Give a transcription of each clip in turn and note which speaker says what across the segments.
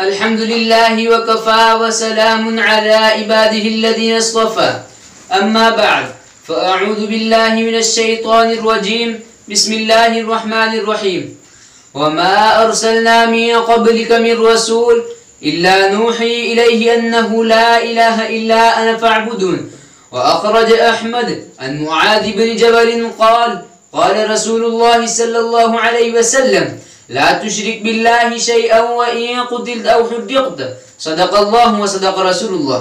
Speaker 1: अल्हम्दुलिल्लाह वकफ़ा वसलामुन अला इबादिहिल्लज़ीना इस्तफ़ा अम्मा बअद फ़अऊज़ु बिल्लाहि मिनश्शैतानिर रजीम बिस्मिल्लाहिर रहमानिर रहीम वमा अर्सलना मिन क़ब्लिका मिन रसूल इल्ला नूही इलैहि अन्नहु ला इलाहा इल्ला अना फ़अब्दुन व अख़रज अहमद अन मुआज़ बिन जबल क़ाल रसूलुल्लाह सल्लल्लाहु अलैहि वसल्लम ला तुशरिक बिल्लाहि शैअन व इन क़ुतिल्त औ हुर्रिक़्त सदक़ल्लाहु व सदक़ रसूलुल्लाह।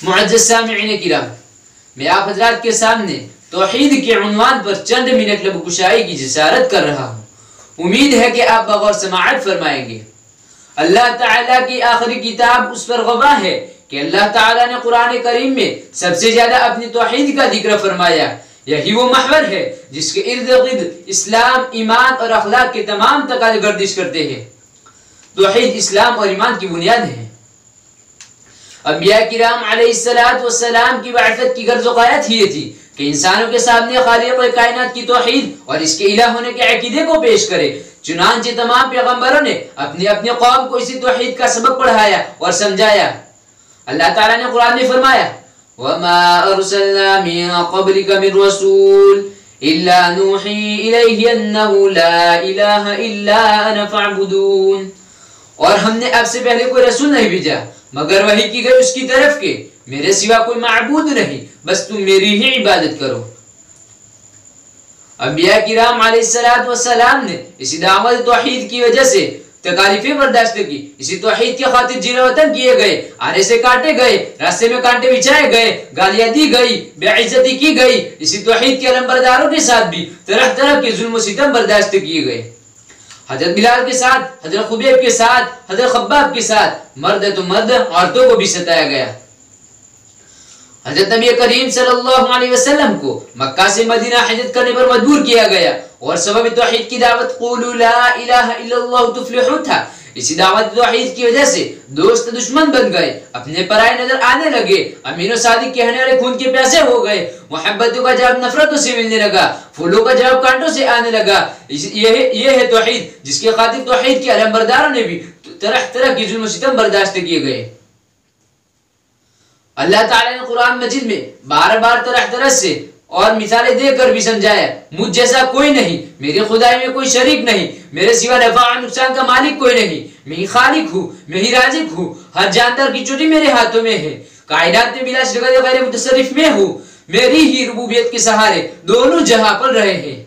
Speaker 1: मुअज़्ज़ज़ सामिईन किराम, मैं आप हज़रात के सामने तौहीद के उन्वान पर चंद मिनट लबकुशाई की जिसारत कर रहा हूँ। उम्मीद है कि आप बगौर समाअत फरमाएंगे। अल्लाह ताला की आखिरी किताब उस पर गवाह है कि अल्लाह ताला ने कुरान करीम में सबसे ज्यादा अपनी तौहीद का जिक्र फरमाया। यही वो महवर है जिसके इर्द गिर्द इस्लाम, ईमान और अखलाक के तमाम तकाज़े गर्दिश करते हैं। तौहीद इस्लाम और ईमान की बुनियाद है। अंबिया किराम अलैहिस्सलातु वस्सलाम की बअसत की गर्ज़ व गायत ही थी कि इंसानों के सामने खालिक़ कायनात की तौहीद और इसके इलाह होने के अकीदे को पेश करे। चुनांचे तमाम पैगंबरों ने अपनी अपनी कौम को इसी तौहीद का सबक पढ़ाया और समझाया। अल्लाह ताला ने कुरान में फरमाया, वमा अर्सलना मिन क़ब्लिका मिन रसूल इल्ला नूही इलैहि अन्नहु ला इलाहा इल्ला अना फ़अब्दून। और हमने आपसे पहले कोई रसूल नहीं भेजा मगर वही की गई उसकी तरफ के मेरे सिवा कोई माबूद नहीं, बस तुम मेरी ही इबादत करो। अंबिया किराम अलैहिस्सलातु वस्सलाम ने इसी दावत तौहीद की वजह से तकालीफें बर्दाश्त की। इसी तौहीद की खातिर जिन-वतन किए गए, आने से काटे गए, रास्ते में कांटे बिछाए गए, गालियां दी गई, बेइज्जती की गई। इसी तौहीद के अलमबरदारों के साथ भी तरह तरह के जुल्म सितम बर्दाश्त किए गए। हजरत बिलाल के साथ, हजरत खुबैब के साथ, हजरत खब्बाब के साथ, मर्द तो मर्द, औरतों को भी सताया गया। हजरत नबी करीम सल्लल्लाहु अलैहि वसल्लम को मक्का से मदीना हिजरत करने पर मजबूर किया गया और सबब तौहीद की दावत क़ुलू ला इलाहा इल्लल्लाह तुफ्लिहू था। इसी दावत तौहीद की वजह से दोस्त दुश्मन बन गए, अपने पराए नजर आने लगे, अमीनो सादिक कहने वाले खून के प्यासे हो गए, मोहब्बतों का जवाब नफरतों से मिलने लगा, फूलों का जवाब कांटों से आने लगा। ये है तौहीद जिसके खातिर तौहीद के अलमबरदारों ने भी तरह तरह की जुल्म सितम बर्दाश्त किए गए। अल्लाह ताला ने कुरान मजीद में बार बार तरह तरह से और मिसालें देकर भी समझाया, मुझ जैसा कोई नहीं, मेरी खुदाई में कोई शरीक नहीं, मेरे सिवा नफा और नुकसान का मालिक कोई नहीं, मैं ही खालिक हूँ, मैं ही राज़िक हूँ, हर जानदार की चोटी मेरे हाथों में है, कायनात में बिला शरीक गैर मुतसर्रिफ में हूँ, मेरी ही रुबूबियत के सहारे दोनों जहां पर रहे हैं।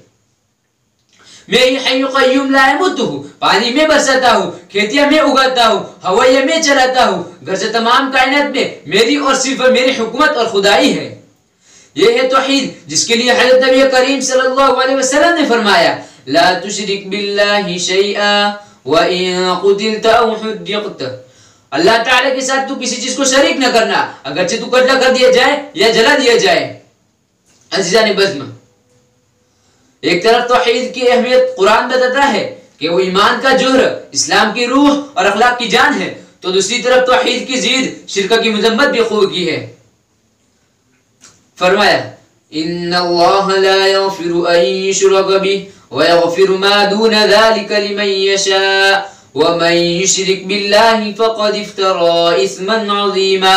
Speaker 1: मैं ही हय्यु क़य्यूम ला यमूतु हूँ, पानी में बरसाता हूँ, खेतियां में उगाता हूँ, हवाइयां में चलाता हूँ, घर से तमाम कायनात में मेरी और सिर्फ मेरी हुकूमत और खुदाई है। ये है तौहीद जिसके लिए हज़रत नबी करीम सल्लल्लाहु अलैहि वसल्लम ने फरमाया, ला तुशरिक बिल्लाहि शैअ व इन क़ुतिल्त औ हुर्रिक़्त। अल्लाह ताला के साथ तू किसी चीज को शरीक न करना, अगरचे तू कत्ल कर दिया जाए या जला दिया जाए। अज़ीज़ान बज़्म, एक तरफ तौहीद की अहमियत कुरान बताता है कि वो ईमान का जोहर, इस्लाम की रूह और अखलाक की जान है, तो दूसरी तरफ तौहीद की ज़िद शिर्क की मज़म्मत भी खूब की है। फरमाया, इन्नल्लाह ला यग़फ़िरु अन युश्रक बिहि व यग़फ़िरु मा दून ज़ालिका लिमन यशा व मन युश्रिक बिल्लाहि फ़क़द इफ़्तरा इस्मन अज़ीमा।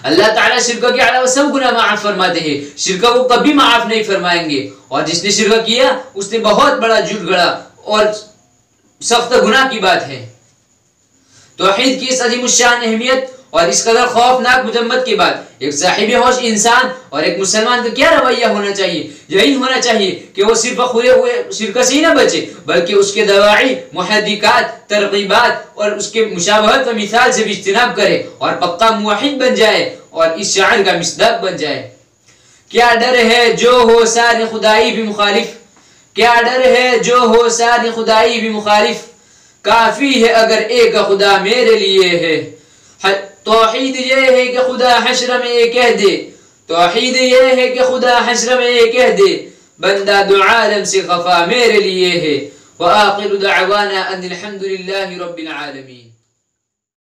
Speaker 1: अल्लाह ताला शिर्क के अलावा सब गुनाह माफ फरमाते हैं, शिर्क को कभी माफ नहीं फरमाएंगे, और जिसने शिर्क किया उसने बहुत बड़ा झूठ गढ़ा और सख्त गुनाह की बात है। तौहीद की इस अज़ीमुश्शान अहमियत और इस कदर खौफनाक मज़म्मत के बाद एक साहिब होश इंसान और एक मुसलमान का क्या रवैया होना चाहिए? यही होना चाहिए कि वो सिर्फ खुले हुए शिर्क से ही न बचे, बल्कि उसके दवाई, मुहद्दिकात, तरगीबात और उसके मुशाबहत व मिसाल से भी इज्तिनाब करे और पक्का मुवहिद बन जाए और इस शायर का मिस्दाक बन जाए। क्या डर है जो हो सारी खुदाई भी मुखालिफ, क्या डर है जो हो सारी खुदाई भी मुखालिफ, काफी है अगर एक खुदा मेरे लिए है। तौहीद ये है कि खुदा हश्र में ये कह दे, तौहीद ये है कि खुदा हश्र में ये कह दे, बंदा दो आलम से खफा मेरे लिए है। व आखिरु दअवाना अनिल हम्दुलिल्लाहि रब्बिल आलमीन।